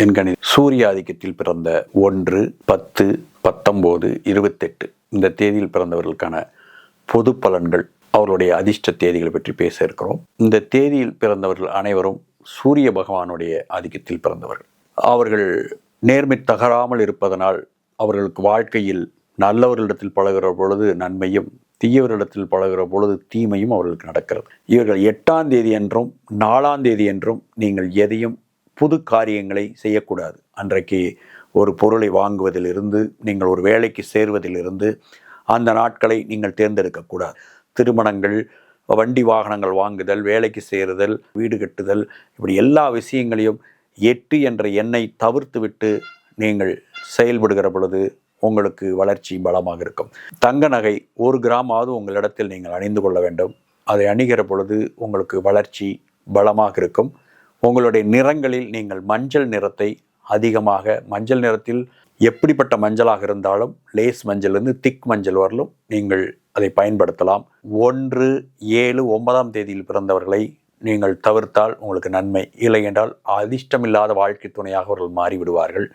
எண்கணித சூரிய ஆதிக்கத்தில் பிறந்த 1, 10, 19, 28 இந்த தேதியில் பிறந்தவர்களுக்கான பொது பலன்கள், அவருடைய அதிர்ஷ்ட தேதிகளை பற்றி பேச இருக்கிறோம். இந்த தேதியில் பிறந்தவர்கள் அனைவரும் சூரிய பகவானுடைய ஆதிக்கத்தில் பிறந்தவர்கள். அவர்கள் நேர்மை தகராமல் இருப்பதனால் அவர்களுக்கு வாழ்க்கையில் நல்லவர்களிடத்தில் பழகிற பொழுது நன்மையும், தீயவர்களிடத்தில் பழகிற பொழுது தீமையும் அவர்களுக்கு நடக்கிறது. இவர்கள் 8ஆம் தேதி என்றும் 4ஆம் தேதி என்றும் நீங்கள் எதையும் புது காரியங்களை செய்யக்கூடாது. அன்றைக்கு ஒரு பொருளை வாங்குவதிலிருந்து, நீங்கள் ஒரு வேலைக்கு சேர்வதிலிருந்து அந்த நாட்களை நீங்கள் தேர்ந்தெடுக்கக்கூடாது. திருமணங்கள், வண்டி வாகனங்கள் வாங்குதல், வேலைக்கு சேருதல், வீடு கட்டுதல், இப்படி எல்லா விஷயங்களையும் 8 என்ற எண்ணை தவிர்த்து விட்டு நீங்கள் செயல்படுகிற பொழுது உங்களுக்கு வளர்ச்சி பலமாக இருக்கும். தங்க நகை 1 கிராமாவது உங்களிடத்தில் நீங்கள் அணிந்து கொள்ள வேண்டும். அதை அணிகிற பொழுது உங்களுக்கு வளர்ச்சி பலமாக இருக்கும். உங்களுடைய நிறங்களில் நீங்கள் மஞ்சள் நிறத்தை அதிகமாக, மஞ்சள் நிறத்தில் எப்படிப்பட்ட மஞ்சளாக இருந்தாலும் லேஸ் மஞ்சளிலிருந்து திக் மஞ்சள் வரலும் நீங்கள் அதை பயன்படுத்தலாம். 1, 7, 9ஆம் தேதியில் பிறந்தவர்களை நீங்கள் தவிர்த்தால் உங்களுக்கு நன்மை. இல்லை என்றால் அதிர்ஷ்டமில்லாத வாழ்க்கை துணையாக அவர்கள் மாறிவிடுவார்கள்.